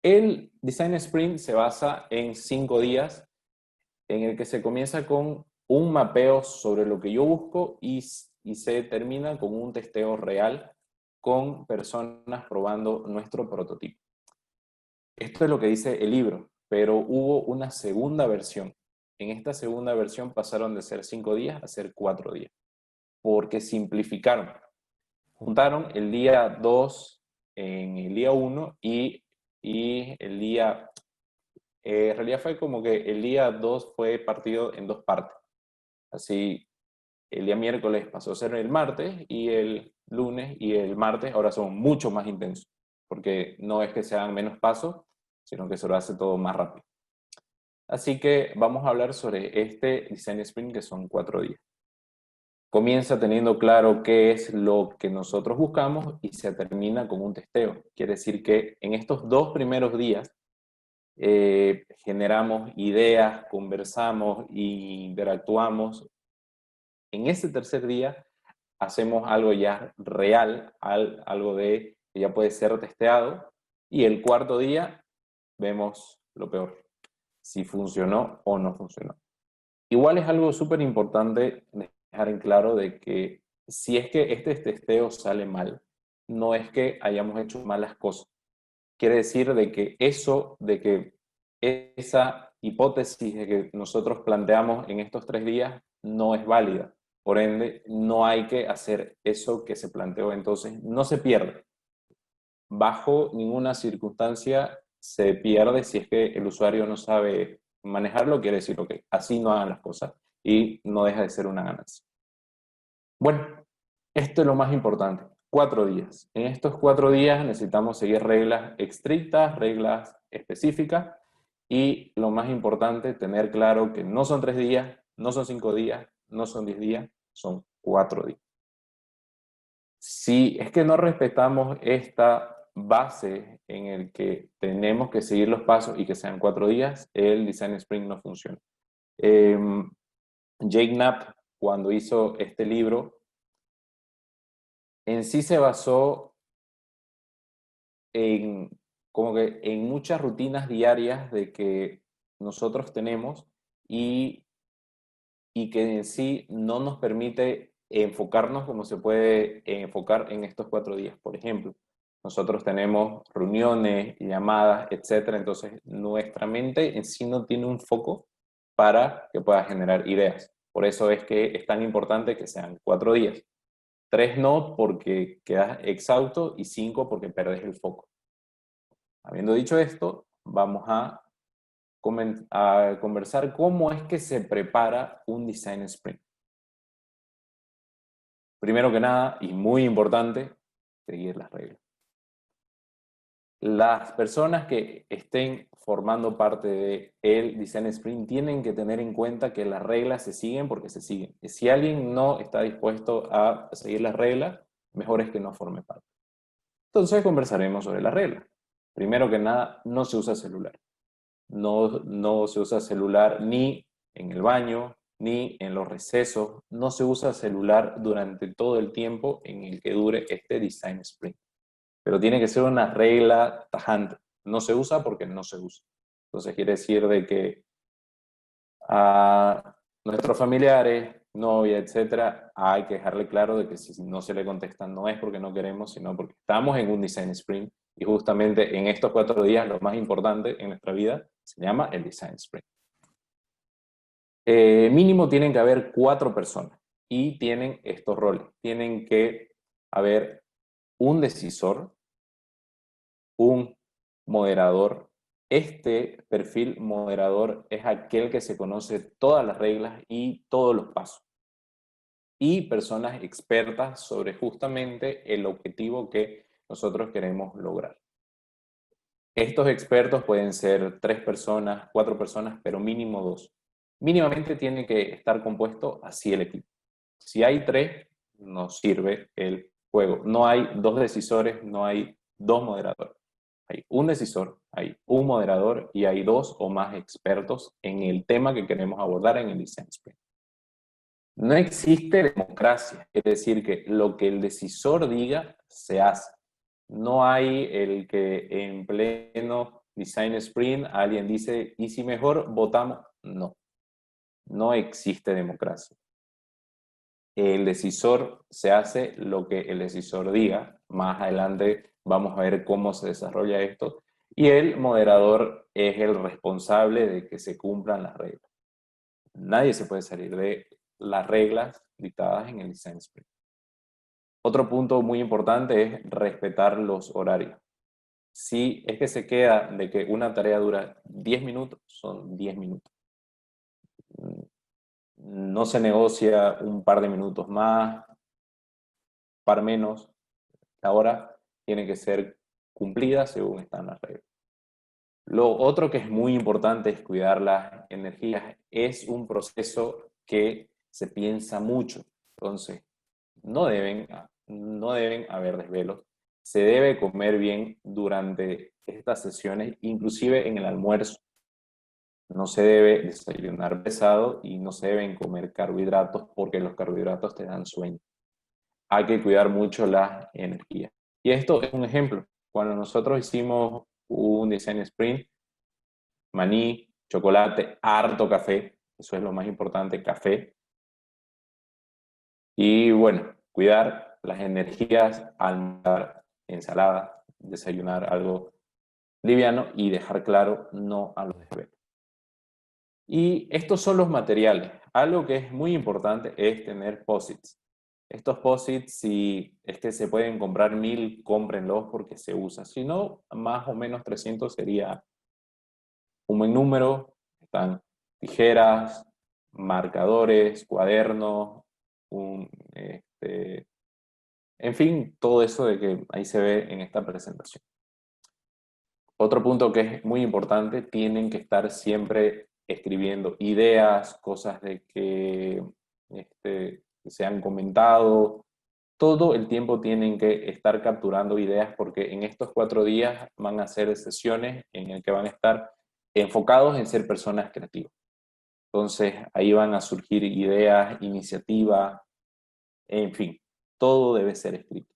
El Design Sprint se basa en 5 días en el que se comienza con un mapeo sobre lo que yo busco y se termina con un testeo real con personas probando nuestro prototipo. Esto es lo que dice el libro, pero hubo una segunda versión. En esta segunda versión pasaron de ser 5 días a ser 4 días, porque simplificaron. Juntaron el día 2 en el día 1 y el día... en realidad fue como que el día 2 fue partido en dos partes. Así, el día miércoles pasó a ser el martes y el lunes y el martes ahora son mucho más intensos, porque no es que se hagan menos pasos, sino que se lo hace todo más rápido. Así que vamos a hablar sobre este Design Sprint que son 4 días. Comienza teniendo claro qué es lo que nosotros buscamos y se termina con un testeo. Quiere decir que en estos 2 primeros días generamos ideas, conversamos e interactuamos. En ese tercer día hacemos algo ya real, algo de que ya puede ser testeado, y el cuarto día vemos lo peor, si funcionó o no funcionó. Igual es algo súper importante dejar en claro de que si es que este testeo sale mal, no es que hayamos hecho malas cosas. Quiere decir de que esa hipótesis de que nosotros planteamos en estos 3 días no es válida. Por ende, no hay que hacer eso que se planteó. Entonces, no se pierde. Bajo ninguna circunstancia se pierde si es que el usuario no sabe manejarlo. Quiere decir, ok, así no hagan las cosas y no deja de ser una ganancia. Bueno, esto es lo más importante. 4 días. En estos 4 días necesitamos seguir reglas estrictas, reglas específicas y lo más importante, tener claro que no son 3 días, no son 5 días, no son 10 días, son 4 días. Si es que no respetamos esta base en el que tenemos que seguir los pasos y que sean 4 días, el Design Sprint no funciona. Jake Knapp, cuando hizo este libro, en sí se basó en, como que en muchas rutinas diarias de que nosotros tenemos y, y que en sí no nos permite enfocarnos como se puede enfocar en estos 4 días. Por ejemplo, nosotros tenemos reuniones, llamadas, etcétera, entonces nuestra mente en sí no tiene un foco para que pueda generar ideas. Por eso es que es tan importante que sean 4 días. 3 no, porque quedas exhausto, y 5 porque perdes el foco. Habiendo dicho esto, vamos a conversar cómo es que se prepara un Design Sprint. Primero que nada, y muy importante, seguir las reglas. Las personas que estén formando parte del Design Sprint tienen que tener en cuenta que las reglas se siguen porque se siguen. Y si alguien no está dispuesto a seguir las reglas, mejor es que no forme parte. Entonces conversaremos sobre las reglas. Primero que nada, no se usa celular. No se usa celular ni en el baño, ni en los recesos. No se usa celular durante todo el tiempo en el que dure este Design Sprint. Pero tiene que ser una regla tajante. No se usa porque no se usa. Entonces quiere decir de que a nuestros familiares, novia, etcétera, hay que dejarle claro de que si no se le contesta no es porque no queremos, sino porque estamos en un Design Sprint y justamente en estos 4 días lo más importante en nuestra vida se llama el Design Sprint. Mínimo tienen que haber 4 personas y tienen estos roles. Tienen que haber un decisor, un moderador. Este perfil moderador es aquel que se conoce todas las reglas y todos los pasos. Y personas expertas sobre justamente el objetivo que nosotros queremos lograr. Estos expertos pueden ser 3 personas, 4 personas, pero mínimo 2. Mínimamente tiene que estar compuesto así el equipo. Si hay 3, no sirve el juego. No hay 2 decisores, no hay 2 moderadores. Hay un decisor, hay un moderador y hay 2 o más expertos en el tema que queremos abordar en el Design Sprint. No existe democracia, es decir, que lo que el decisor diga se hace. No hay el que en pleno design sprint, alguien dice, ¿y si mejor votamos? No, no existe democracia. El decisor se hace lo que el decisor diga. Más adelante vamos a ver cómo se desarrolla esto. Y el moderador es el responsable de que se cumplan las reglas. Nadie se puede salir de las reglas dictadas en el design sprint. Otro punto muy importante es respetar los horarios. Si es que se queda de que una tarea dura 10 minutos, son 10 minutos. No se negocia un par de minutos más, par menos. La hora tiene que ser cumplida según están las reglas. Lo otro que es muy importante es cuidar las energías. Es un proceso que se piensa mucho. Entonces, no deben haber desvelos. Se debe comer bien durante estas sesiones, inclusive en el almuerzo. No se debe desayunar pesado y no se deben comer carbohidratos porque los carbohidratos te dan sueño. Hay que cuidar mucho las energías. Y esto es un ejemplo. Cuando nosotros hicimos un design sprint, maní, chocolate, harto café, eso es lo más importante, café. Y bueno, cuidar las energías, almorzar ensalada, desayunar algo liviano y dejar claro no a los desvelos. Y estos son los materiales. Algo que es muy importante es tener posits. Estos posits, si es que se pueden comprar 1000, cómprenlos porque se usa. Si no, más o menos 300 sería un buen número. Están tijeras, marcadores, cuadernos, en fin, todo eso de que ahí se ve en esta presentación. Otro punto que es muy importante, tienen que estar siempre escribiendo ideas, cosas de que se han comentado. Todo el tiempo tienen que estar capturando ideas porque en estos 4 días van a ser sesiones en las que van a estar enfocados en ser personas creativas. Entonces ahí van a surgir ideas, iniciativas, en fin, todo debe ser escrito.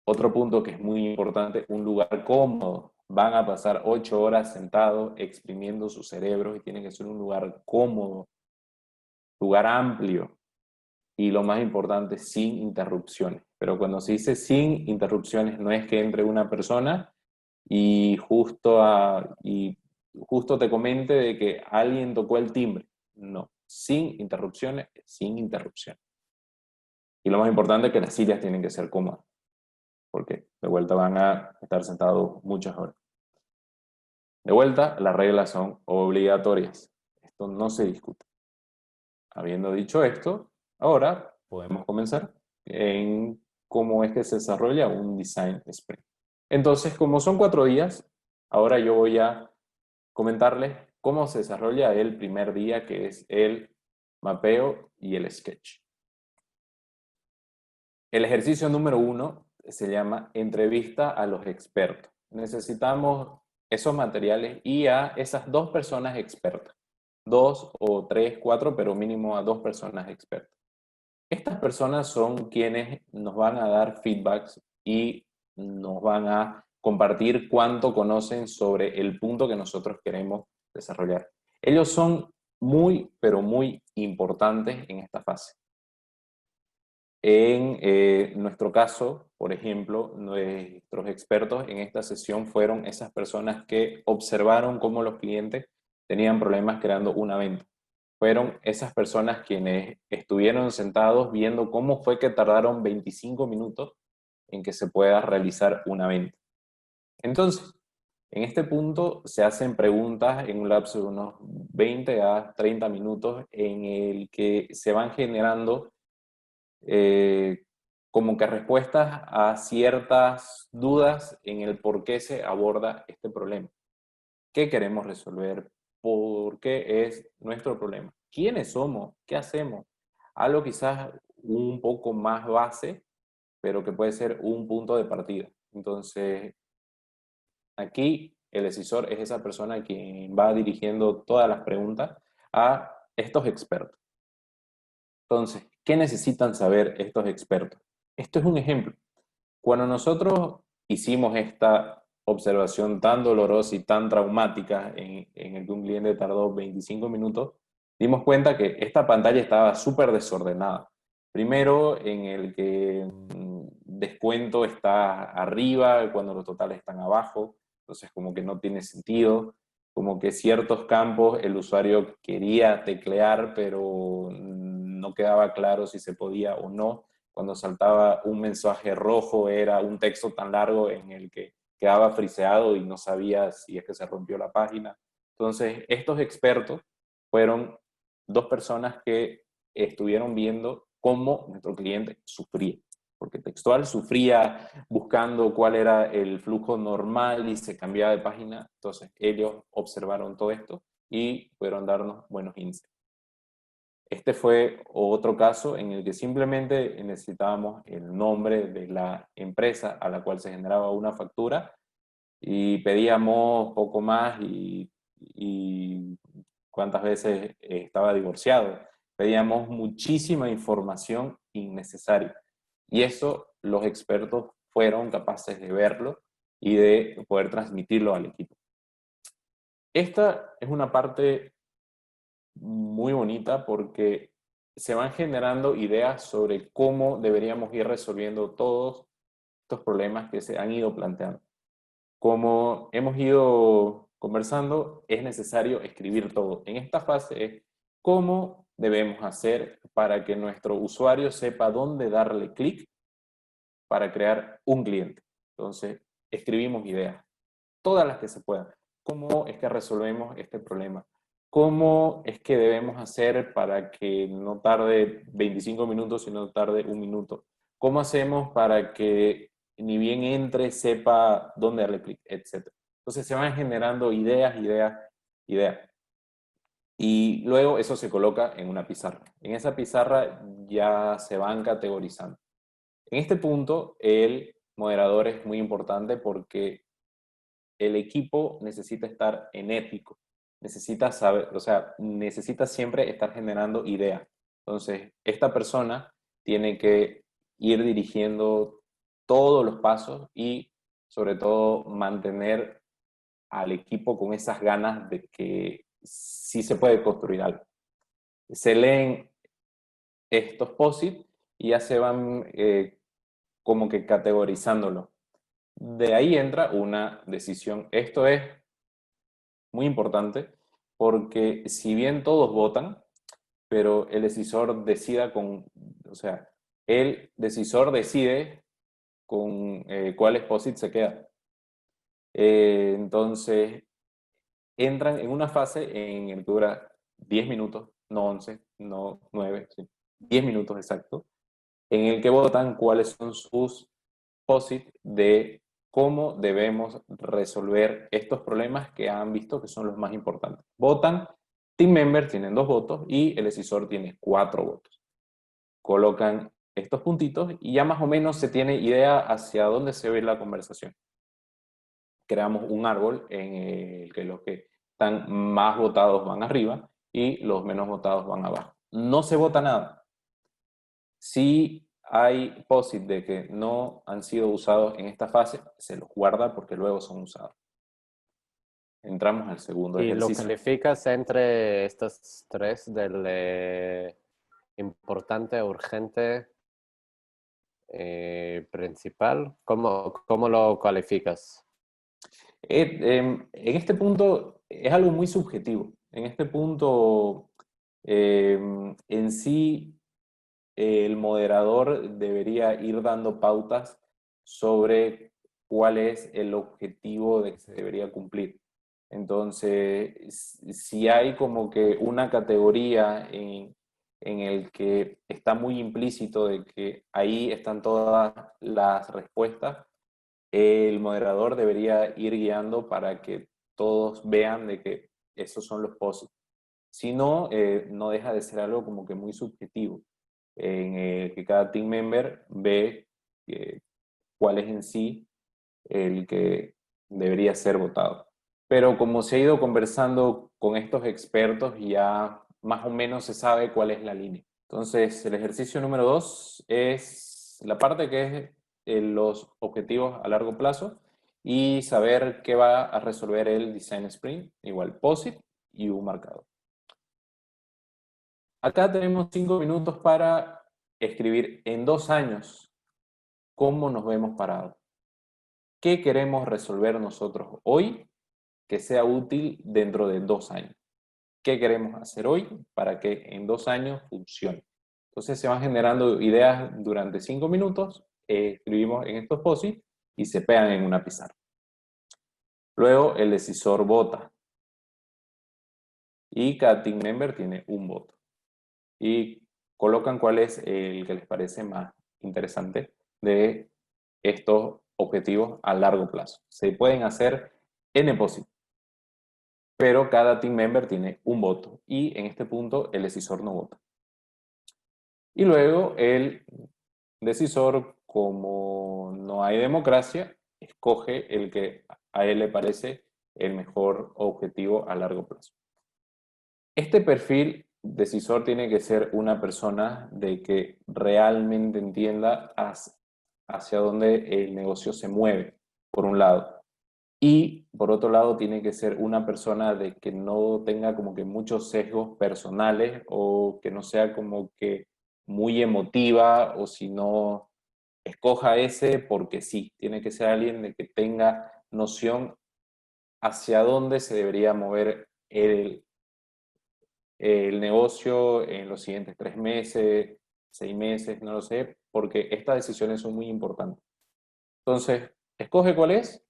Otro punto que es muy importante, un lugar cómodo. Van a pasar 8 horas sentados exprimiendo sus cerebros y tiene que ser un lugar cómodo, lugar amplio y lo más importante, sin interrupciones. Pero cuando se dice sin interrupciones no es que entre una persona y justo te comente de que alguien tocó el timbre. No, sin interrupciones, sin interrupciones. Y lo más importante es que las sillas tienen que ser cómodas, porque de vuelta van a estar sentados muchas horas. De vuelta, las reglas son obligatorias. Esto no se discute. Habiendo dicho esto, ahora podemos comenzar en cómo es que se desarrolla un design sprint. Entonces, como son 4 días, ahora yo voy a comentarles cómo se desarrolla el primer día, que es el mapeo y el sketch. El ejercicio número 1 se llama entrevista a los expertos. Necesitamos esos materiales y a esas 2 personas expertas. 2 o 3, 4, pero mínimo a 2 personas expertas. Estas personas son quienes nos van a dar feedbacks y nos van a compartir cuánto conocen sobre el punto que nosotros queremos desarrollar. Ellos son muy, pero muy importantes en esta fase. En nuestro caso, por ejemplo, nuestros expertos en esta sesión fueron esas personas que observaron cómo los clientes tenían problemas creando una venta. Fueron esas personas quienes estuvieron sentados viendo cómo fue que tardaron 25 minutos en que se pueda realizar una venta. Entonces, en este punto se hacen preguntas en un lapso de unos 20 a 30 minutos en el que se van generando como que respuestas a ciertas dudas en el por qué se aborda este problema. ¿Qué queremos resolver? ¿Por qué es nuestro problema? ¿Quiénes somos? ¿Qué hacemos? Algo quizás un poco más base, pero que puede ser un punto de partida. Entonces, aquí el decisor es esa persona quien va dirigiendo todas las preguntas a estos expertos. Entonces, ¿qué necesitan saber estos expertos? Esto es un ejemplo. Cuando nosotros hicimos esta observación tan dolorosa y tan traumática en el que un cliente tardó 25 minutos, dimos cuenta que esta pantalla estaba súper desordenada. Primero, en el que descuento está arriba cuando los totales están abajo, entonces como que no tiene sentido, como que ciertos campos el usuario quería teclear, pero no quedaba claro si se podía o no. Cuando saltaba un mensaje rojo era un texto tan largo en el que quedaba friseado y no sabía si es que se rompió la página. Entonces, estos expertos fueron dos personas que estuvieron viendo cómo nuestro cliente sufría, porque textual sufría buscando cuál era el flujo normal y se cambiaba de página. Entonces, ellos observaron todo esto y pudieron darnos buenos insights. Este fue otro caso en el que simplemente necesitábamos el nombre de la empresa a la cual se generaba una factura y pedíamos poco más y cuántas veces estaba divorciado. Pedíamos muchísima información innecesaria. Y eso los expertos fueron capaces de verlo y de poder transmitirlo al equipo. Esta es una parte muy bonita porque se van generando ideas sobre cómo deberíamos ir resolviendo todos estos problemas que se han ido planteando. Como hemos ido conversando, es necesario escribir todo. En esta fase es cómo debemos hacer para que nuestro usuario sepa dónde darle clic para crear un cliente. Entonces, escribimos ideas, todas las que se puedan. ¿Cómo es que resolvemos este problema? ¿Cómo es que debemos hacer para que no tarde 25 minutos, sino tarde un minuto? ¿Cómo hacemos para que ni bien entre sepa dónde darle clic, etcétera? Entonces se van generando ideas, ideas, ideas. Y luego eso se coloca en una pizarra. En esa pizarra ya se van categorizando. En este punto, el moderador es muy importante porque el equipo necesita estar enérgico, necesita saber, o sea, necesita siempre estar generando ideas. Entonces, esta persona tiene que ir dirigiendo todos los pasos y, sobre todo, mantener al equipo con esas ganas de que sí se puede construir algo. Se leen estos POSIT y ya se van como que categorizándolo. De ahí entra una decisión. Esto es muy importante porque si bien todos votan, pero el decisor decida con, o sea, el decisor decide con cuál POSIT se queda. Entonces, entran en una fase en el que dura 10 minutos, no 11, no 9, sí, 10 minutos exacto, en el que votan cuáles son sus POSIT de cómo debemos resolver estos problemas que han visto que son los más importantes. Votan, team member tienen 2 votos y el decisor tiene 4 votos. Colocan estos puntitos y ya más o menos se tiene idea hacia dónde se ve la conversación. Creamos un árbol en el que los que están más votados van arriba y los menos votados van abajo. No se vota nada. Si hay POSIT de que no han sido usados en esta fase, se los guarda porque luego son usados. Entramos al segundo ¿Y lo ejercicio. calificas entre estas tres del importante, urgente, principal? ¿Cómo lo calificas? En este punto es algo muy subjetivo. En este punto, en sí, el moderador debería ir dando pautas sobre cuál es el objetivo de que se debería cumplir. Entonces, si hay como que una categoría en el que está muy implícito de que ahí están todas las respuestas, el moderador debería ir guiando para que todos vean de que esos son los POSIT. Si no, no deja de ser algo como que muy subjetivo, en el que cada team member ve cuál es en sí el que debería ser votado. Pero como se ha ido conversando con estos expertos, ya más o menos se sabe cuál es la línea. Entonces, el ejercicio número 2 es la parte que es los objetivos a largo plazo y saber qué va a resolver el Design Sprint, igual POSIT y un marcador. Acá tenemos 5 minutos para escribir en 2 años cómo nos vemos parados. ¿Qué queremos resolver nosotros hoy que sea útil dentro de 2 años? ¿Qué queremos hacer hoy para que en 2 años funcione? Entonces se van generando ideas durante 5 minutos, escribimos en estos POSIT y se pegan en una pizarra. Luego el decisor vota y cada team member tiene un voto. Y colocan cuál es el que les parece más interesante de estos objetivos a largo plazo. Se pueden hacer N POSIT, pero cada team member tiene un voto y en este punto el decisor no vota. Y luego el decisor, como no hay democracia, escoge el que a él le parece el mejor objetivo a largo plazo. Este perfil decisor tiene que ser una persona de que realmente entienda hacia dónde el negocio se mueve, por un lado. Y por otro lado, tiene que ser una persona de que no tenga como que muchos sesgos personales o que no sea como que muy emotiva o si no escoja ese porque sí. Tiene que ser alguien de que tenga noción hacia dónde se debería mover el negocio en los siguientes 3 meses, 6 meses, no lo sé, porque estas decisiones son muy importantes. Entonces, escoge cuál es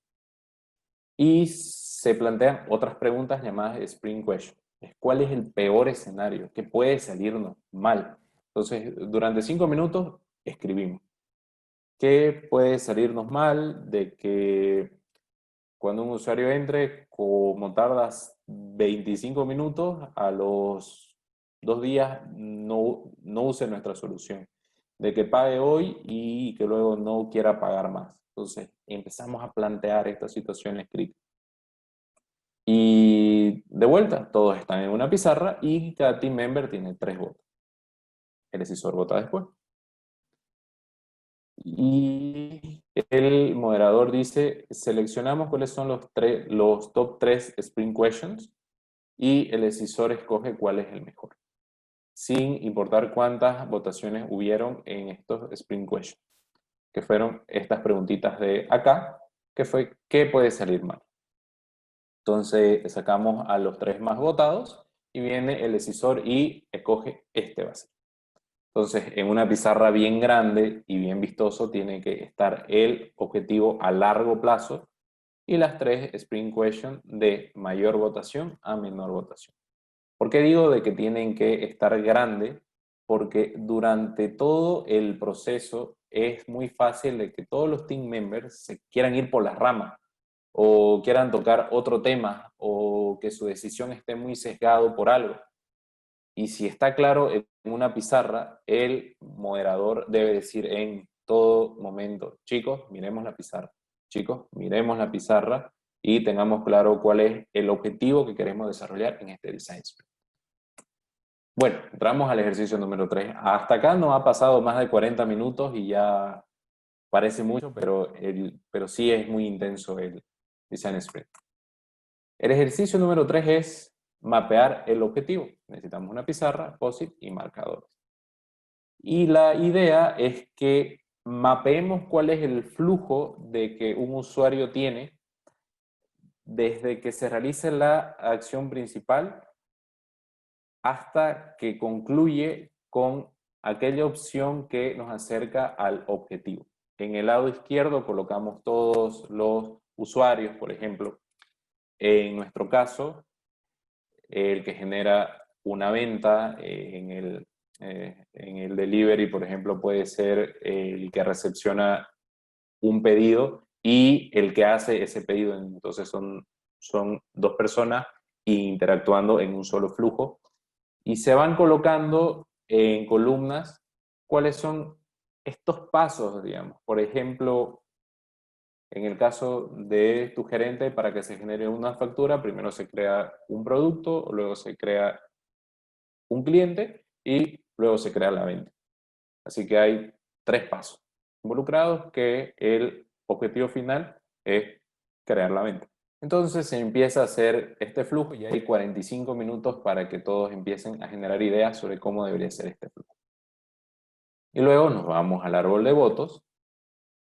y se plantean otras preguntas llamadas Sprint Question. ¿Cuál es el peor escenario? ¿Qué puede salirnos mal? Entonces, durante 5 minutos escribimos. ¿Qué puede salirnos mal de que cuando un usuario entre, como tardas 25 minutos, a los 2 días no use nuestra solución? De que pague hoy y que luego no quiera pagar más. Entonces, empezamos a plantear estas situaciones críticas. Y de vuelta, todos están en una pizarra y cada team member tiene 3 votos. El decisor vota después. Y el moderador dice, seleccionamos cuáles son los top 3 Sprint Questions y el decisor escoge cuál es el mejor, sin importar cuántas votaciones hubieron en estos Sprint Questions, que fueron estas preguntitas de acá, que fue, ¿qué puede salir mal? Entonces sacamos a los 3 más votados y viene el decisor y escoge este va a ser. Entonces, en una pizarra bien grande y bien vistoso tiene que estar el objetivo a largo plazo y las 3 Sprint Questions de mayor votación a menor votación. ¿Por qué digo de que tienen que estar grande? Porque durante todo el proceso es muy fácil de que todos los team members se quieran ir por las ramas o quieran tocar otro tema o que su decisión esté muy sesgado por algo. Y si está claro en una pizarra, el moderador debe decir en todo momento, chicos, miremos la pizarra, chicos, miremos la pizarra y tengamos claro cuál es el objetivo que queremos desarrollar en este Design Sprint. Bueno, entramos al ejercicio número 3. Hasta acá no ha pasado más de 40 minutos y ya parece mucho, pero sí es muy intenso el Design Sprint. El ejercicio número 3 es mapear el objetivo. Necesitamos una pizarra, POSIT y marcadores. Y la idea es que mapeemos cuál es el flujo de que un usuario tiene desde que se realice la acción principal hasta que concluye con aquella opción que nos acerca al objetivo. En el lado izquierdo colocamos todos los usuarios, por ejemplo. En nuestro caso, el que genera una venta en el delivery, por ejemplo, puede ser el que recepciona un pedido y el que hace ese pedido. Entonces son 2 personas interactuando en un solo flujo y se van colocando en columnas cuáles son estos pasos, digamos. Por ejemplo, en el caso de tu gerente, para que se genere una factura, primero se crea un producto, luego se crea un cliente y luego se crea la venta. Así que hay 3 pasos involucrados que el objetivo final es crear la venta. Entonces se empieza a hacer este flujo y hay 45 minutos para que todos empiecen a generar ideas sobre cómo debería ser este flujo. Y luego nos vamos al árbol de votos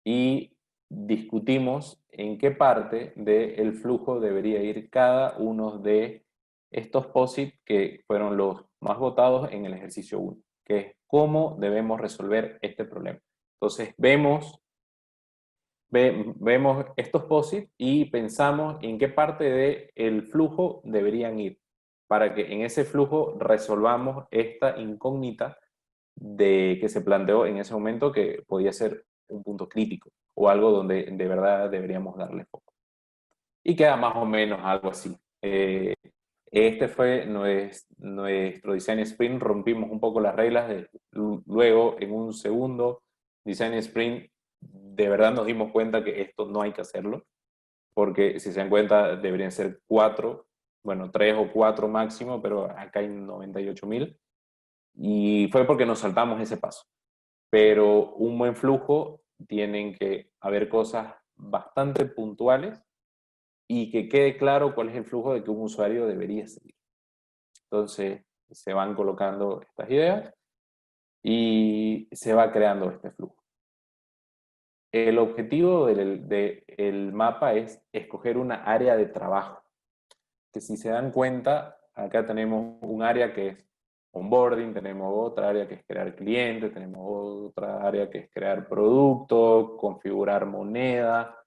y discutimos en qué parte del flujo debería ir cada uno de estos POSIT que fueron los más votados en el ejercicio 1, que es cómo debemos resolver este problema. Entonces vemos estos POSIT y pensamos en qué parte del flujo deberían ir para que en ese flujo resolvamos esta incógnita de que se planteó en ese momento que podía ser un punto crítico o algo donde de verdad deberíamos darle foco. Y queda más o menos algo así. Este fue nuestro Design Sprint, rompimos un poco las reglas, luego en un segundo Design Sprint de verdad nos dimos cuenta que esto no hay que hacerlo, porque si se dan cuenta deberían ser 4, bueno, 3 o 4 máximo, pero acá hay 98.000, y fue porque nos saltamos ese paso. Pero un buen flujo tienen que haber cosas bastante puntuales y que quede claro cuál es el flujo de que un usuario debería seguir. Entonces se van colocando estas ideas y se va creando este flujo. El objetivo del mapa es escoger una área de trabajo. Que si se dan cuenta, acá tenemos un área que es onboarding, tenemos otra área que es crear clientes, tenemos otra área que es crear producto, configurar moneda,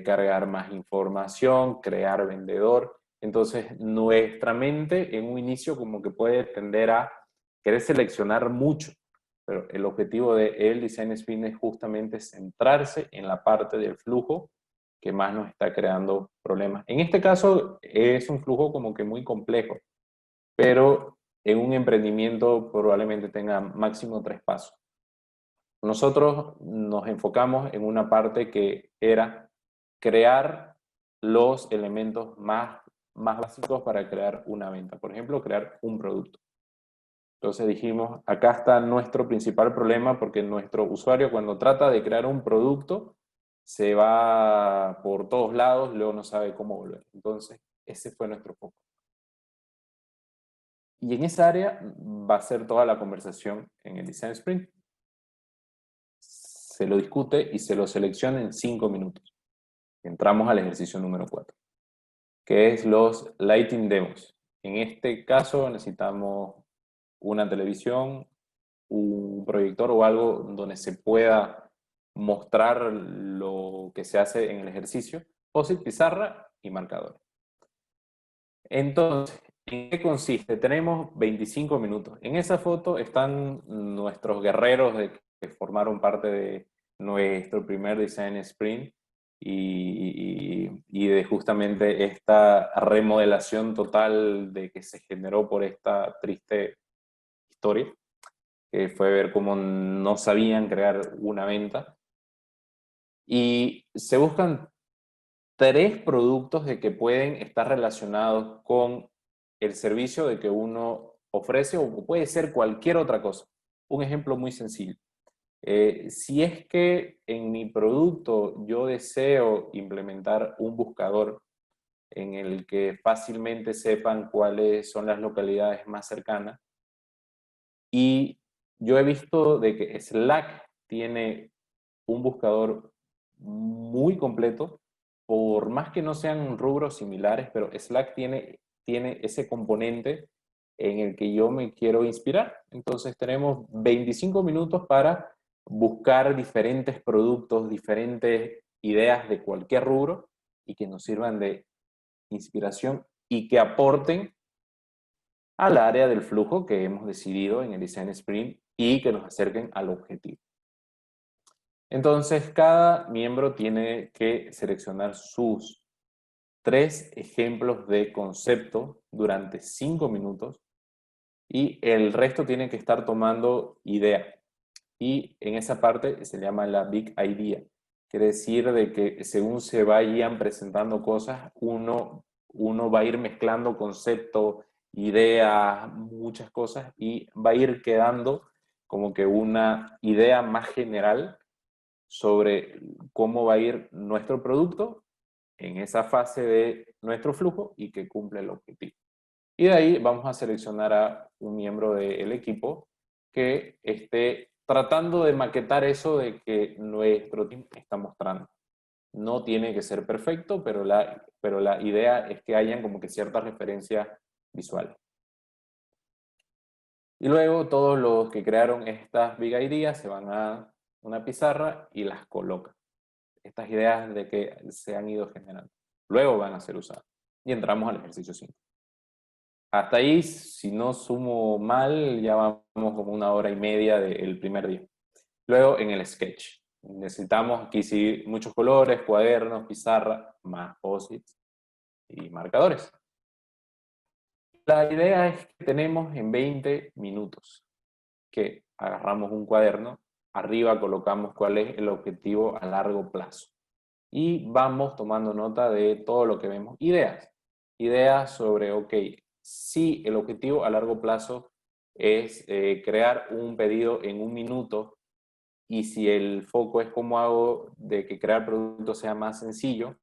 cargar más información, crear vendedor. Entonces, nuestra mente en un inicio como que puede tender a querer seleccionar mucho, pero el objetivo del Design Sprint es justamente centrarse en la parte del flujo que más nos está creando problemas. En este caso es un flujo como que muy complejo, pero en un emprendimiento probablemente tenga máximo 3 pasos. Nosotros nos enfocamos en una parte que era crear los elementos más básicos para crear una venta. Por ejemplo, crear un producto. Entonces dijimos, acá está nuestro principal problema porque nuestro usuario cuando trata de crear un producto se va por todos lados, luego no sabe cómo volver. Entonces, ese fue nuestro foco. Y en esa área va a ser toda la conversación en el Design Sprint. Se lo discute y se lo selecciona en 5 minutos. Entramos al ejercicio número 4, que es los Lighting Demos. En este caso necesitamos una televisión, un proyector o algo donde se pueda mostrar lo que se hace en el ejercicio, POSIT, pizarra y marcador. Entonces, ¿en qué consiste? Tenemos 25 minutos. En esa foto están nuestros guerreros que formaron parte de nuestro primer Design Sprint y de justamente esta remodelación total de que se generó por esta triste historia, que fue ver cómo no sabían crear una venta. Y se buscan 3 productos de que pueden estar relacionados con el servicio de que uno ofrece o puede ser cualquier otra cosa. Un ejemplo muy sencillo. Si es que en mi producto yo deseo implementar un buscador en el que fácilmente sepan cuáles son las localidades más cercanas, y yo he visto de que Slack tiene un buscador muy completo, por más que no sean rubros similares, pero Slack tiene ese componente en el que yo me quiero inspirar. Entonces tenemos 25 minutos para buscar diferentes productos, diferentes ideas de cualquier rubro y que nos sirvan de inspiración y que aporten al área del flujo que hemos decidido en el Design Sprint y que nos acerquen al objetivo. Entonces, cada miembro tiene que seleccionar sus 3 ejemplos de concepto durante 5 minutos y el resto tiene que estar tomando idea. Y en esa parte se llama la Big Idea. Quiere decir de que según se vayan presentando cosas, uno va a ir mezclando conceptos, ideas, muchas cosas y va a ir quedando como que una idea más general sobre cómo va a ir nuestro producto en esa fase de nuestro flujo y que cumple el objetivo. Y de ahí vamos a seleccionar a un miembro del equipo que esté tratando de maquetar eso de que nuestro team está mostrando. No tiene que ser perfecto, pero la idea es que hayan como que ciertas referencias visuales. Y luego todos los que crearon estas big ideas se van a una pizarra y las colocan. Estas ideas de que se han ido generando. Luego van a ser usadas. Y entramos al ejercicio 5. Hasta ahí, si no sumo mal, ya vamos como 1 hora y media del primer día. Luego en el sketch. Necesitamos aquí sí muchos colores, cuadernos, pizarra, más post-its y marcadores. La idea es que tenemos en 20 minutos que agarramos un cuaderno, arriba colocamos cuál es el objetivo a largo plazo. Y vamos tomando nota de todo lo que vemos. Ideas. Ideas sobre, ok, si el objetivo a largo plazo es crear un pedido en 1 minuto y si el foco es cómo hago de que crear productos sea más sencillo,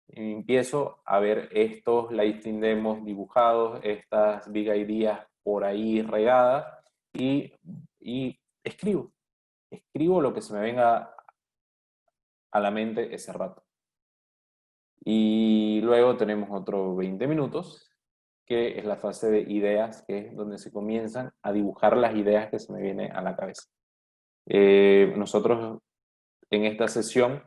empiezo a ver estos listing demos dibujados, estas big ideas por ahí regadas y escribo. Escribo lo que se me venga a la mente ese rato. Y luego tenemos otros 20 minutos, que es la fase de ideas, que es donde se comienzan a dibujar las ideas que se me vienen a la cabeza. Nosotros en esta sesión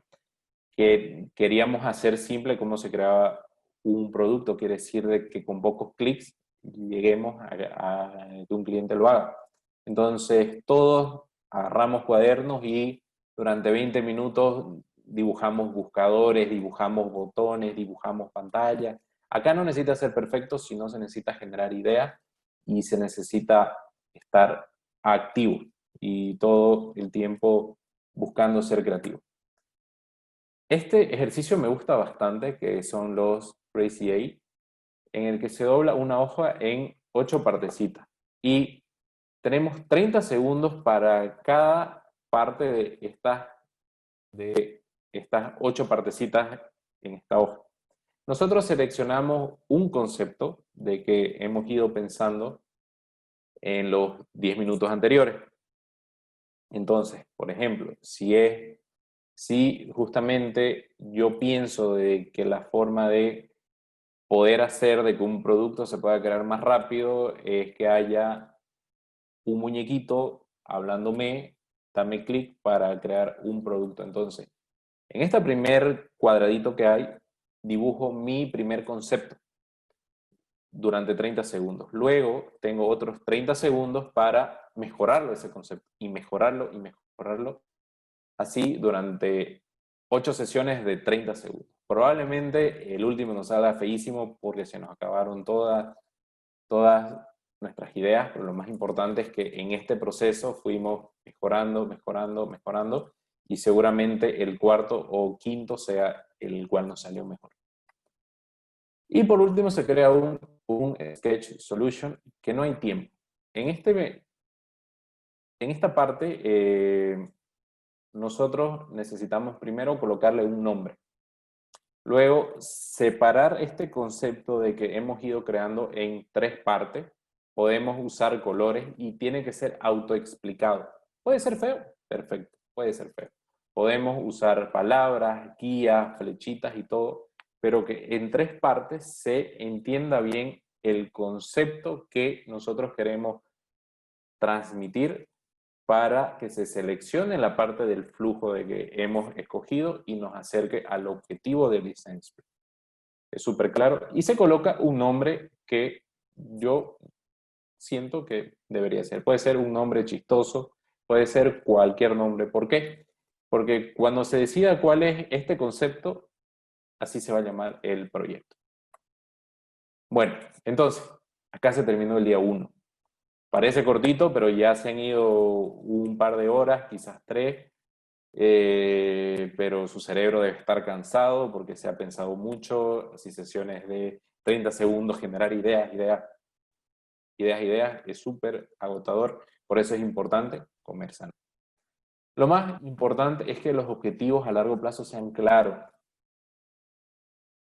que queríamos hacer simple cómo se creaba un producto, quiere decir de que con pocos clics lleguemos a que un cliente lo haga. Entonces todos agarramos cuadernos y durante 20 minutos dibujamos buscadores, dibujamos botones, dibujamos pantalla. Acá no necesita ser perfecto, sino se necesita generar ideas y se necesita estar activo y todo el tiempo buscando ser creativo. Este ejercicio me gusta bastante, que son los Crazy 8, en el que se dobla una hoja en 8 partecitas. Y tenemos 30 segundos para cada parte de estas 8 partecitas en esta hoja. Nosotros seleccionamos un concepto de que hemos ido pensando en los 10 minutos anteriores. Entonces, por ejemplo, si justamente yo pienso de que la forma de poder hacer de que un producto se pueda crear más rápido es que haya un muñequito hablándome, dame clic para crear un producto. Entonces, en este primer cuadradito que hay, dibujo mi primer concepto durante 30 segundos. Luego tengo otros 30 segundos para mejorarlo ese concepto y mejorarlo y mejorarlo así durante 8 sesiones de 30 segundos. Probablemente el último nos haga feísimo porque se nos acabaron todas nuestras ideas, pero lo más importante es que en este proceso fuimos mejorando, mejorando, mejorando y seguramente el cuarto o quinto sea el cual nos salió mejor. Y por último se crea un sketch solution que no hay tiempo. En esta parte nosotros necesitamos primero colocarle un nombre. Luego, separar este concepto de que hemos ido creando en 3 partes. Podemos usar colores y tiene que ser autoexplicado. ¿Puede ser feo? Perfecto, puede ser feo. Podemos usar palabras, guías, flechitas y todo, pero que en 3 partes se entienda bien el concepto que nosotros queremos transmitir para que se seleccione la parte del flujo de que hemos escogido y nos acerque al objetivo del design sprint. Es súper claro. Y se coloca un nombre que yo siento que debería ser. Puede ser un nombre chistoso, puede ser cualquier nombre. ¿Por qué? Porque cuando se decida cuál es este concepto, así se va a llamar el proyecto. Bueno, entonces, acá se terminó el día 1. Parece cortito, pero ya se han ido un par de horas, quizás 3, pero su cerebro debe estar cansado porque se ha pensado mucho, así sesiones de 30 segundos, generar ideas, es súper agotador, por eso es importante comer sano. Lo más importante es que los objetivos a largo plazo sean claros.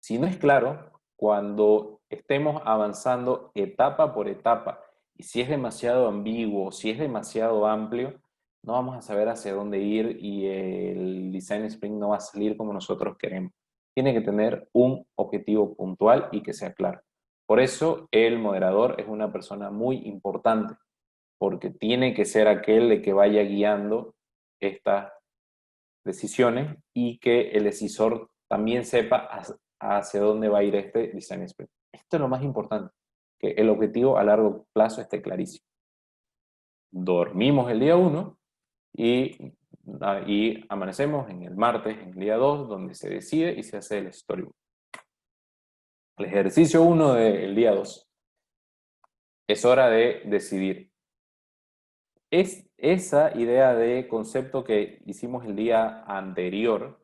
Si no es claro, cuando estemos avanzando etapa por etapa, y si es demasiado ambiguo, si es demasiado amplio, no vamos a saber hacia dónde ir y el design sprint no va a salir como nosotros queremos. Tiene que tener un objetivo puntual y que sea claro. Por eso el moderador es una persona muy importante, porque tiene que ser aquel de que vaya guiando estas decisiones y que el decisor también sepa hacia dónde va a ir este design sprint. Esto es lo más importante, que el objetivo a largo plazo esté clarísimo. Dormimos el día 1 y amanecemos en el martes, en el día 2, donde se decide y se hace el storyboard. El ejercicio 1 del día 2. Es hora de decidir. Es esa idea de concepto que hicimos el día anterior,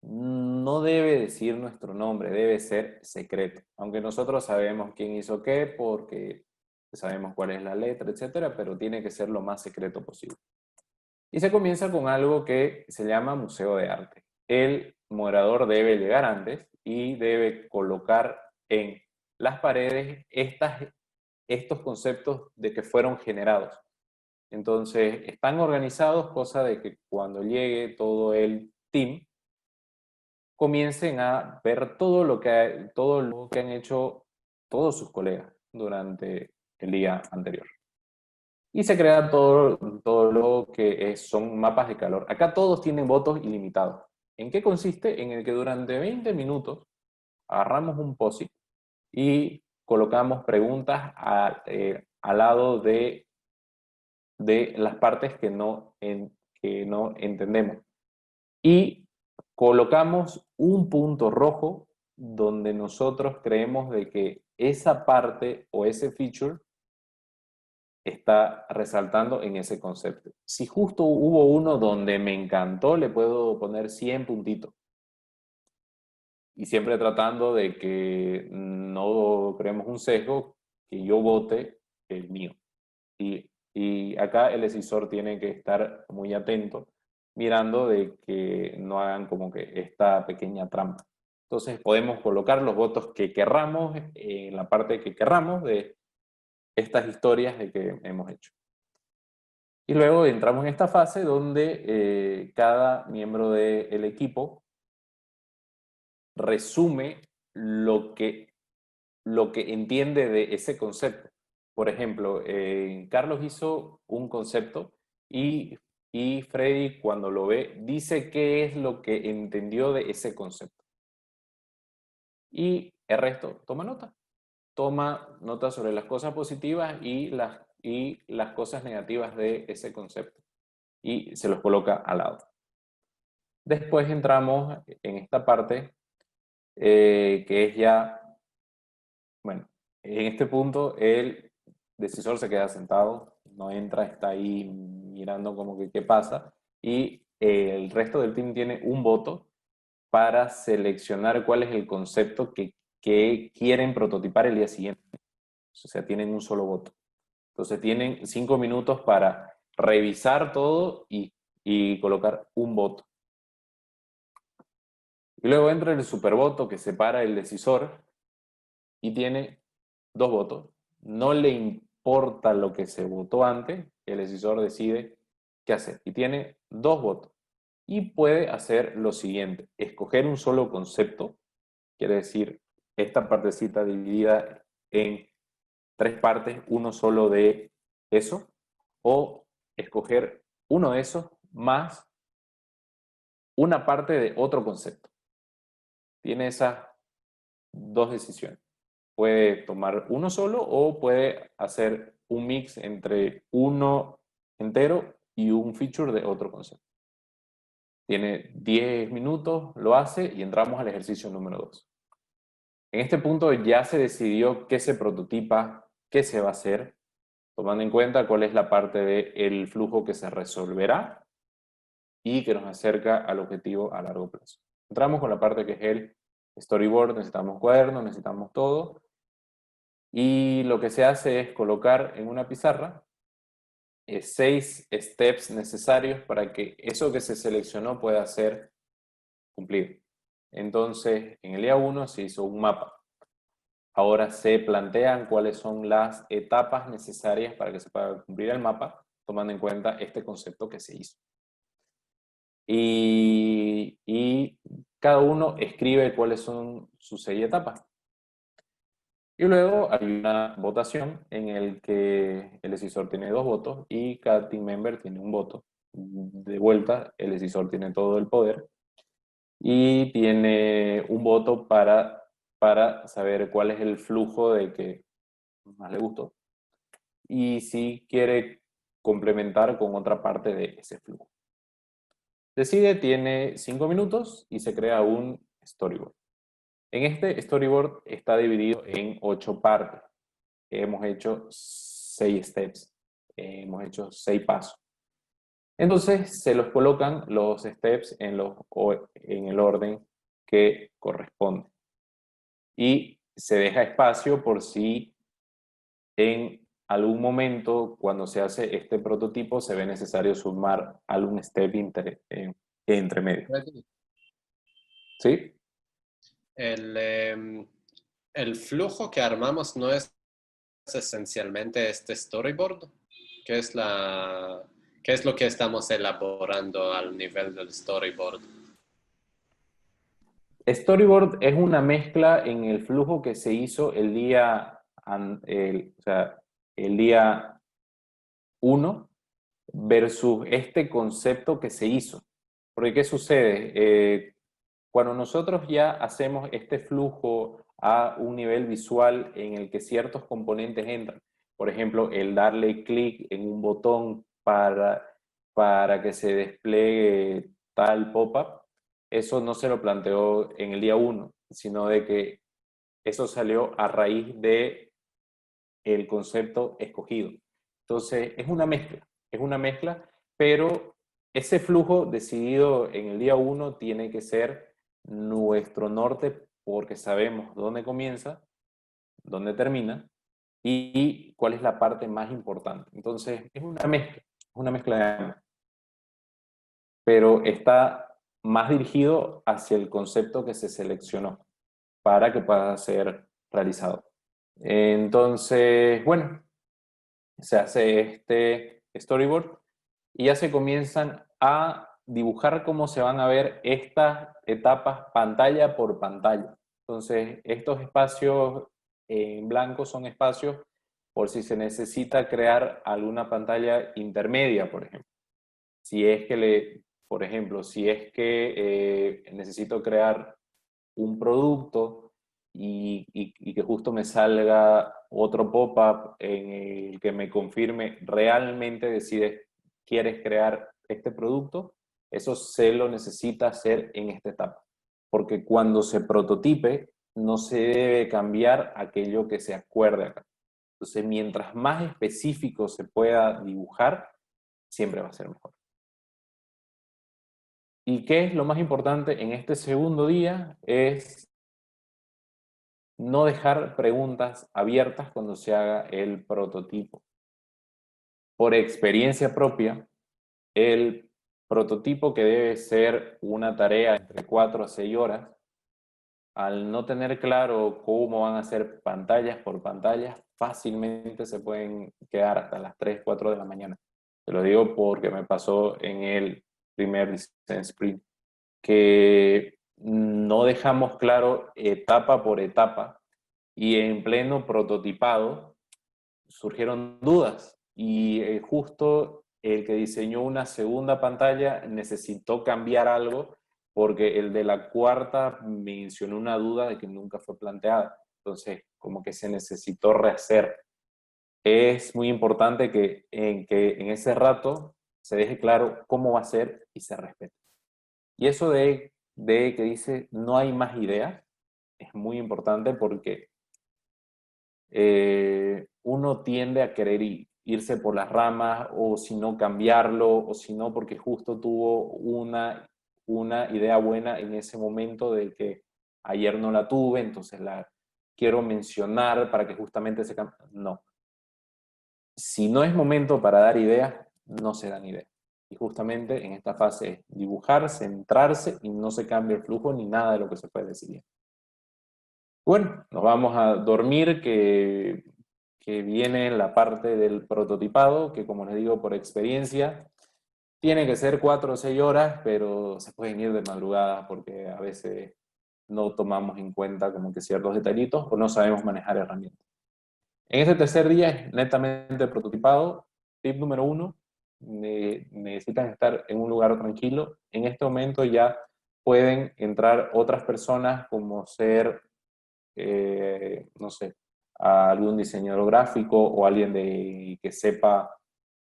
no debe decir nuestro nombre, debe ser secreto. Aunque nosotros sabemos quién hizo qué, porque sabemos cuál es la letra, etcétera, pero tiene que ser lo más secreto posible. Y se comienza con algo que se llama Museo de Arte. El moderador debe llegar antes y debe colocar en las paredes estos conceptos de que fueron generados. Entonces, están organizados, cosa de que cuando llegue todo el team, comiencen a ver todo lo que han hecho todos sus colegas durante el día anterior. Y se crea todo lo que son mapas de calor. Acá todos tienen votos ilimitados. ¿En qué consiste? En el que durante 20 minutos agarramos un POSIT y colocamos preguntas al lado de las partes que no entendemos. Y colocamos un punto rojo donde nosotros creemos de que esa parte o ese feature está resaltando en ese concepto. Si justo hubo uno donde me encantó, le puedo poner 100 puntitos. Y siempre tratando de que no creemos un sesgo, que yo vote el mío. Y acá el decisor tiene que estar muy atento, mirando de que no hagan como que esta pequeña trampa. Entonces podemos colocar los votos que querramos en la parte que querramos de estas historias de que hemos hecho. Y luego entramos en esta fase donde cada miembro del equipo resume lo que entiende de ese concepto. Por ejemplo, Carlos hizo un concepto y Freddy cuando lo ve dice qué es lo que entendió de ese concepto. Y el resto toma nota. Toma nota sobre las cosas positivas y las cosas negativas de ese concepto. Y se los coloca al lado. Después entramos en esta parte que es ya, bueno, en este punto el decisor se queda sentado, no entra, está ahí mirando como que qué pasa y el resto del team tiene un voto para seleccionar cuál es el concepto que quieren prototipar el día siguiente. O sea, tienen un solo voto. Entonces tienen 5 minutos para revisar todo y colocar un voto. Y luego entra el supervoto que separa el decisor y tiene 2 votos. No le importa lo que se votó antes, el decisor decide qué hacer. Y tiene 2 votos. Y puede hacer lo siguiente, escoger un solo concepto, quiere decir, esta partecita dividida en 3 partes, uno solo de eso, o escoger uno de esos más una parte de otro concepto. Tiene esas 2 decisiones. Puede tomar uno solo o puede hacer un mix entre uno entero y un feature de otro concepto. Tiene 10 minutos, lo hace y entramos al ejercicio número 2. En este punto ya se decidió qué se prototipa, qué se va a hacer, tomando en cuenta cuál es la parte del flujo que se resolverá y que nos acerca al objetivo a largo plazo. Entramos con la parte que es el storyboard, necesitamos cuadernos, necesitamos todo. Y lo que se hace es colocar en una pizarra 6 steps necesarios para que eso que se seleccionó pueda ser cumplido. Entonces, en el día 1 se hizo un mapa. Ahora se plantean cuáles son las etapas necesarias para que se pueda cumplir el mapa, tomando en cuenta este concepto que se hizo. Y cada uno escribe cuáles son sus 6 etapas. Y luego hay una votación en el que el decisor tiene 2 votos y cada team member tiene un voto. De vuelta, el decisor tiene todo el poder y tiene un voto para saber cuál es el flujo de que más le gustó y si quiere complementar con otra parte de ese flujo. Decide, tiene 5 minutos y se crea un storyboard. En este storyboard está dividido en 8 partes. Hemos hecho 6 steps, hemos hecho 6 pasos. Entonces se los colocan los steps en el orden que corresponde. Y se deja espacio por si en algún momento, cuando se hace este prototipo, se ve necesario sumar algún step entre medio. ¿Sí? El, el flujo que armamos no es esencialmente este storyboard, que es ¿qué es lo que estamos elaborando al nivel del storyboard? Storyboard es una mezcla en el flujo que se hizo o sea, el día 1 versus este concepto que se hizo. Porque ¿qué sucede? Cuando nosotros ya hacemos este flujo a un nivel visual en el que ciertos componentes entran, por ejemplo, el darle clic en un botón para que se despliegue tal pop-up, eso no se lo planteó en el día 1, sino de que eso salió a raíz de el concepto escogido. Entonces, es una mezcla, pero ese flujo decidido en el día 1 tiene que ser nuestro norte porque sabemos dónde comienza, dónde termina y cuál es la parte más importante. Entonces, es una mezcla de ambos, pero está más dirigido hacia el concepto que se seleccionó para que pueda ser realizado. Entonces, bueno, se hace este storyboard y ya se comienzan a dibujar cómo se van a ver estas etapas pantalla por pantalla. Entonces, estos espacios en blanco son espacios por si se necesita crear alguna pantalla intermedia, por ejemplo. Si es que por ejemplo, si es que necesito crear un producto y que justo me salga otro pop-up en el que me confirme realmente decides, quieres crear este producto, eso se lo necesita hacer en esta etapa. Porque cuando se prototipe, no se debe cambiar aquello que se acuerde acá. Entonces, mientras más específico se pueda dibujar, siempre va a ser mejor. ¿Y qué es lo más importante en este segundo día? Es no dejar preguntas abiertas cuando se haga el prototipo. Por experiencia propia, el prototipo, que debe ser una tarea entre 4 a 6 horas, al no tener claro cómo van a ser pantallas por pantallas, fácilmente se pueden quedar hasta las 3, 4 de la mañana. Te lo digo porque me pasó en el primer Design Sprint, que no dejamos claro etapa por etapa y en pleno prototipado surgieron dudas y justo el que diseñó una segunda pantalla necesitó cambiar algo porque el de la cuarta mencionó una duda de que nunca fue planteada. Entonces, como que se necesitó rehacer. Es muy importante que en ese rato se deje claro cómo va a ser y se respete. Y eso de que dice no hay más ideas es muy importante porque uno tiende a querer irse por las ramas o si no cambiarlo o si no porque justo tuvo una idea buena en ese momento de que ayer no la tuve, entonces la quiero mencionar para que justamente se cambie. No. Si no es momento para dar ideas, no se dan ideas. Y justamente en esta fase es dibujar, centrarse y no se cambia el flujo ni nada de lo que se puede decidir. Bueno, nos vamos a dormir, que viene la parte del prototipado, que como les digo por experiencia, tiene que ser 4 o 6 horas, pero se pueden ir de madrugada porque a veces no tomamos en cuenta como que ciertos detallitos o no sabemos manejar herramientas. En este tercer día es netamente prototipado. Tip número 1, necesitan estar en un lugar tranquilo. En este momento ya pueden entrar otras personas como ser, no sé, algún diseñador gráfico o alguien que sepa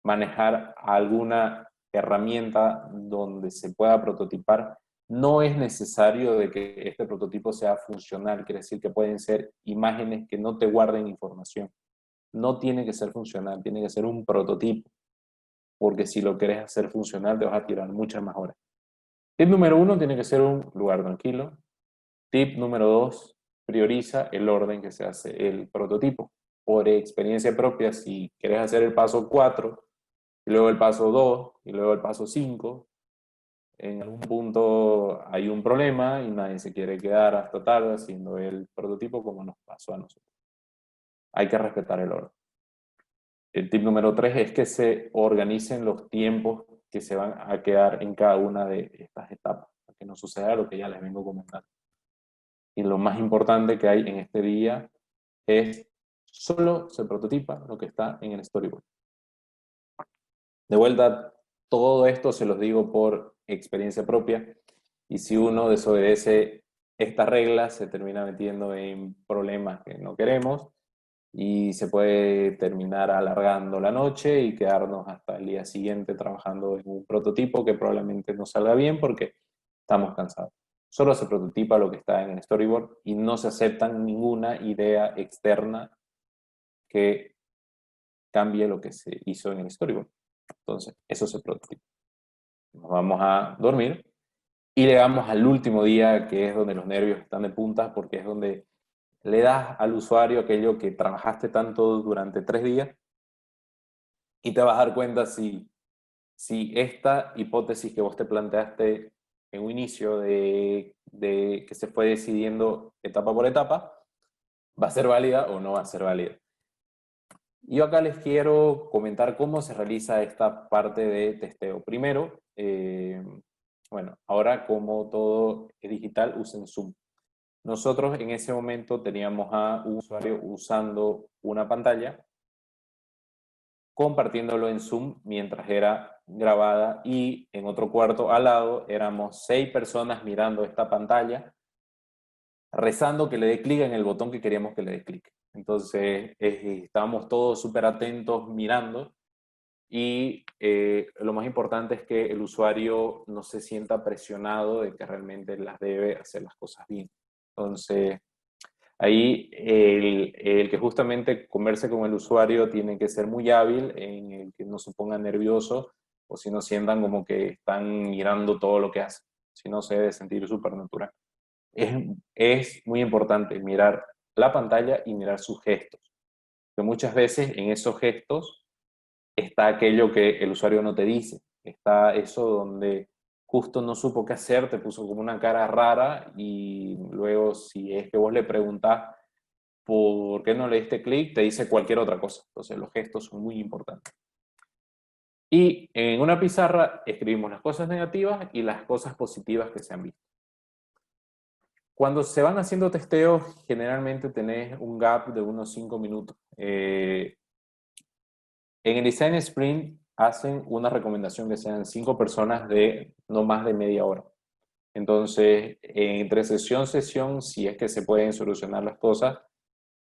manejar alguna herramienta donde se pueda prototipar. No es necesario de que este prototipo sea funcional, quiere decir que pueden ser imágenes que no te guarden información. No tiene que ser funcional, tiene que ser un prototipo, porque si lo quieres hacer funcional te vas a tirar muchas más horas. Tip número 1, tiene que ser un lugar tranquilo. Tip número 2, prioriza el orden que se hace el prototipo. Por experiencia propia, si quieres hacer el paso 4, y luego el paso 2, y luego el paso 5, en algún punto hay un problema y nadie se quiere quedar hasta tarde haciendo el prototipo como nos pasó a nosotros. Hay que respetar el orden. El tip número 3 es que se organicen los tiempos que se van a quedar en cada una de estas etapas, para que no suceda lo que ya les vengo comentando. Y lo más importante que hay en este día es solo se prototipa lo que está en el storyboard. De vuelta, todo esto se los digo por experiencia propia, y si uno desobedece estas reglas se termina metiendo en problemas que no queremos y se puede terminar alargando la noche y quedarnos hasta el día siguiente trabajando en un prototipo que probablemente no salga bien porque estamos cansados. Solo se prototipa lo que está en el storyboard y no se acepta ninguna idea externa que cambie lo que se hizo en el storyboard. Entonces, eso se prototipa. Nos vamos a dormir y llegamos al último día, que es donde los nervios están de punta, porque es donde le das al usuario aquello que trabajaste tanto durante 3 días y te vas a dar cuenta si esta hipótesis que vos te planteaste en un inicio de que se fue decidiendo etapa por etapa, va a ser válida o no va a ser válida. Yo acá les quiero comentar cómo se realiza esta parte de testeo. Primero, bueno, ahora como todo es digital, usen Zoom. Nosotros en ese momento teníamos a un usuario usando una pantalla, compartiéndolo en Zoom mientras era grabada, y en otro cuarto al lado éramos 6 personas mirando esta pantalla, rezando que le dé clic en el botón que queríamos que le dé clic. Entonces estábamos todos súper atentos mirando, y lo más importante es que el usuario no se sienta presionado de que realmente las debe hacer las cosas bien. Entonces, ahí el que justamente converse con el usuario tiene que ser muy hábil en el que no se ponga nervioso o si no sientan como que están mirando todo lo que hace, si no se debe sentir súper natural. Es muy importante mirar la pantalla y mirar sus gestos, que muchas veces en esos gestos está aquello que el usuario no te dice, está eso donde justo no supo qué hacer, te puso como una cara rara, y luego si es que vos le preguntás por qué no le diste clic, te dice cualquier otra cosa. Entonces los gestos son muy importantes. Y en una pizarra escribimos las cosas negativas y las cosas positivas que se han visto. Cuando se van haciendo testeos, generalmente tenés un gap de unos 5 minutos. En el Design Sprint hacen una recomendación que sean 5 personas de no más de media hora. Entonces, entre sesión a sesión, si es que se pueden solucionar las cosas,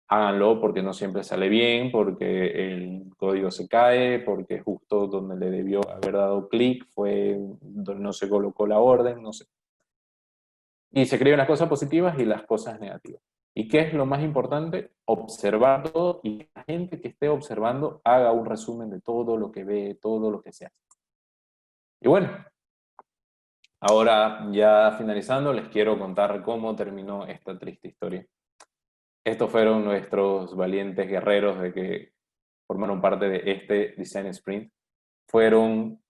háganlo, porque no siempre sale bien, porque el código se cae, porque justo donde le debió haber dado clic fue donde no se colocó la orden, no sé. Y se escriben las cosas positivas y las cosas negativas. ¿Y qué es lo más importante? Observar todo, y que la gente que esté observando haga un resumen de todo lo que ve, todo lo que se hace. Y bueno, ahora ya finalizando, les quiero contar cómo terminó esta triste historia. Estos fueron nuestros valientes guerreros de que formaron parte de este Design Sprint. Fueron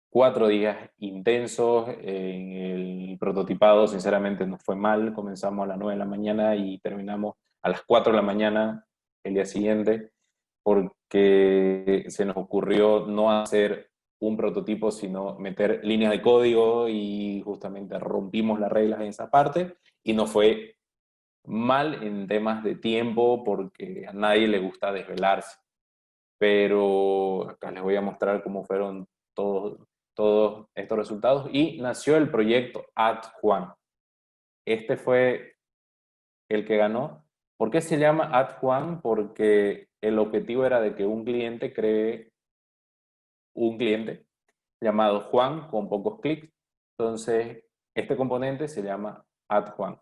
4 días intensos. En el prototipado, sinceramente, nos fue mal. Comenzamos a las 9 de la mañana y terminamos a las 4 de la mañana el día siguiente, porque se nos ocurrió no hacer un prototipo, sino meter líneas de código y justamente rompimos las reglas en esa parte y nos fue mal en temas de tiempo porque a nadie le gusta desvelarse. Pero acá les voy a mostrar cómo fueron todos estos resultados y nació el proyecto @Juan. Este fue el que ganó. ¿Por qué se llama @Juan? Porque el objetivo era de que un cliente cree un cliente llamado Juan con pocos clics. Entonces, este componente se llama @Juan,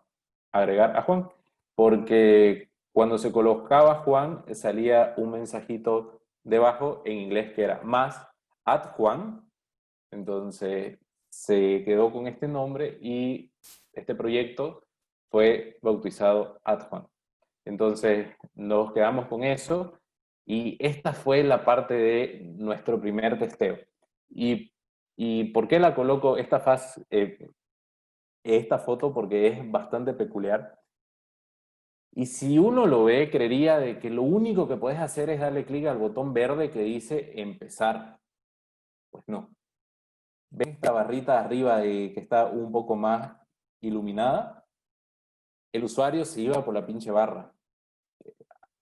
agregar a Juan, porque cuando se colocaba Juan salía un mensajito debajo en inglés que era más @Juan. Entonces se quedó con este nombre y este proyecto fue bautizado @Juan. Entonces nos quedamos con eso y esta fue la parte de nuestro primer testeo. ¿Y, y por qué la coloco esta foto? Porque es bastante peculiar. Y si uno lo ve, creería de que lo único que puedes hacer es darle clic al botón verde que dice empezar. Pues no. ¿Ven esta barrita arriba que está un poco más iluminada? El usuario se iba por la pinche barra.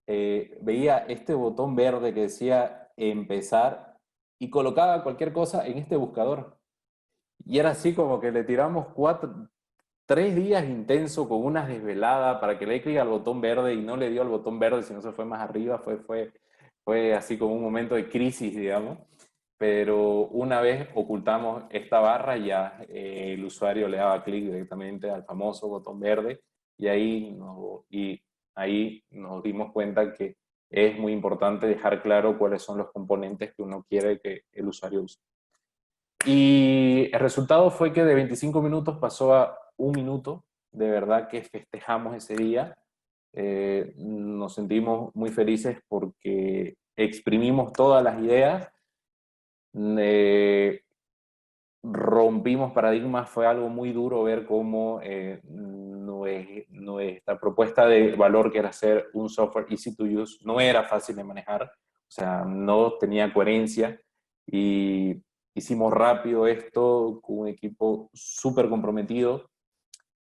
Veía este botón verde que decía empezar y colocaba cualquier cosa en este buscador. Y era así como que le tiramos 3 días intenso con una desvelada para que le dé clic al botón verde y no le dio al botón verde, sino se fue más arriba. Fue así como un momento de crisis, digamos. Pero una vez ocultamos esta barra, ya el usuario le daba clic directamente al famoso botón verde y ahí nos dimos cuenta que es muy importante dejar claro cuáles son los componentes que uno quiere que el usuario use. Y el resultado fue que de 25 minutos pasó a 1 minuto. De verdad que festejamos ese día. Nos sentimos muy felices porque exprimimos todas las ideas. Eh, Rompimos paradigmas. Fue algo muy duro ver cómo nuestra propuesta de valor, que era hacer un software easy to use, no era fácil de manejar, o sea, no tenía coherencia y hicimos rápido esto con un equipo súper comprometido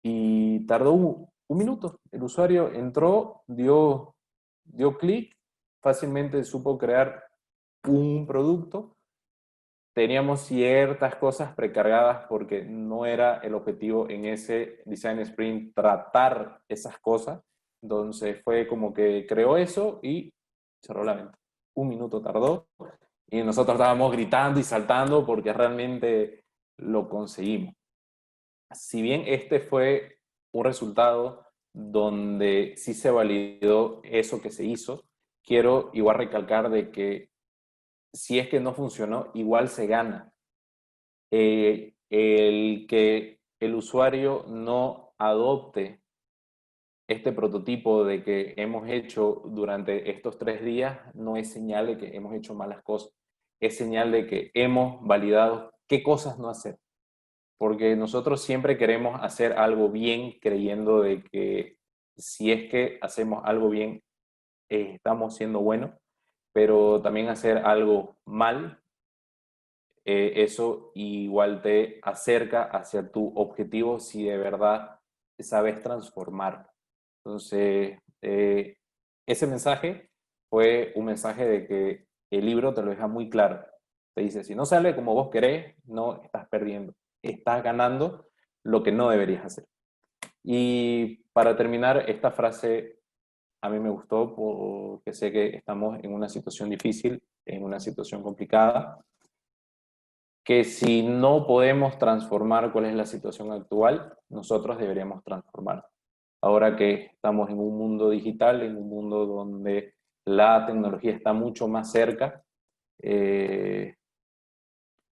y tardó un minuto. El usuario entró, dio clic, fácilmente supo crear un producto. Teníamos ciertas cosas precargadas porque no era el objetivo en ese design sprint tratar esas cosas. Entonces fue como que creó eso y cerró la venta. 1 minuto tardó y nosotros estábamos gritando y saltando porque realmente lo conseguimos. Si bien este fue un resultado donde sí se validó eso que se hizo, quiero igual recalcar de que si es que no funcionó, igual se gana. El que el usuario no adopte este prototipo de que hemos hecho durante estos 3 días no es señal de que hemos hecho malas cosas, es señal de que hemos validado qué cosas no hacer. Porque nosotros siempre queremos hacer algo bien creyendo de que si es que hacemos algo bien, estamos siendo buenos, pero también hacer algo mal, eso igual te acerca hacia tu objetivo si de verdad sabes transformar. Entonces, ese mensaje fue un mensaje de que el libro te lo deja muy claro. Te dice, si no sale como vos querés, no estás perdiendo, estás ganando lo que no deberías hacer. Y para terminar, esta frase a mí me gustó porque sé que estamos en una situación difícil, en una situación complicada, que si no podemos transformar cuál es la situación actual, nosotros deberíamos transformar. Ahora que estamos en un mundo digital, en un mundo donde la tecnología está mucho más cerca, eh,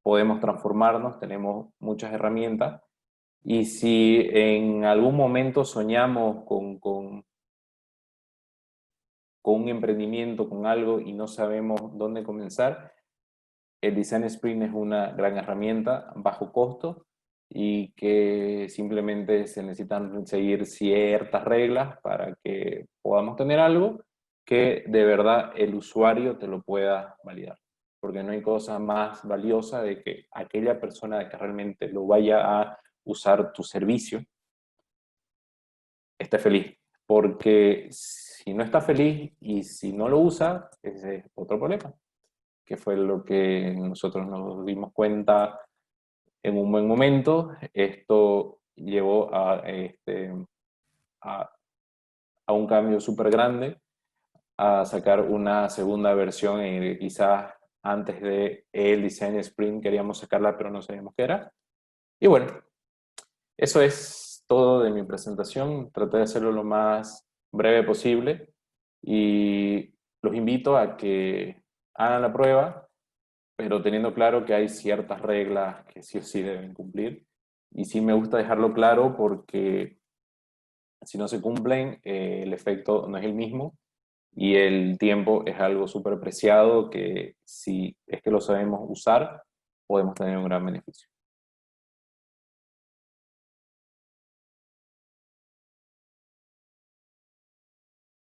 podemos transformarnos, tenemos muchas herramientas, y si en algún momento soñamos con un emprendimiento, con algo, y no sabemos dónde comenzar, el Design Sprint es una gran herramienta, bajo costo, y que simplemente se necesitan seguir ciertas reglas para que podamos tener algo que de verdad el usuario te lo pueda validar. Porque no hay cosa más valiosa de que aquella persona que realmente lo vaya a usar tu servicio esté feliz. Porque si no está feliz y si no lo usa, ese es otro problema, que fue lo que nosotros nos dimos cuenta en un buen momento. Esto llevó a, a un cambio súper grande, a sacar una segunda versión, quizás antes de el Design Sprint queríamos sacarla, pero no sabíamos qué era. Y bueno, eso es todo de mi presentación. Traté de hacerlo lo más breve posible y los invito a que hagan la prueba, pero teniendo claro que hay ciertas reglas que sí o sí deben cumplir. Y sí me gusta dejarlo claro porque si no se cumplen, el efecto no es el mismo y el tiempo es algo súper preciado que si es que lo sabemos usar, podemos tener un gran beneficio.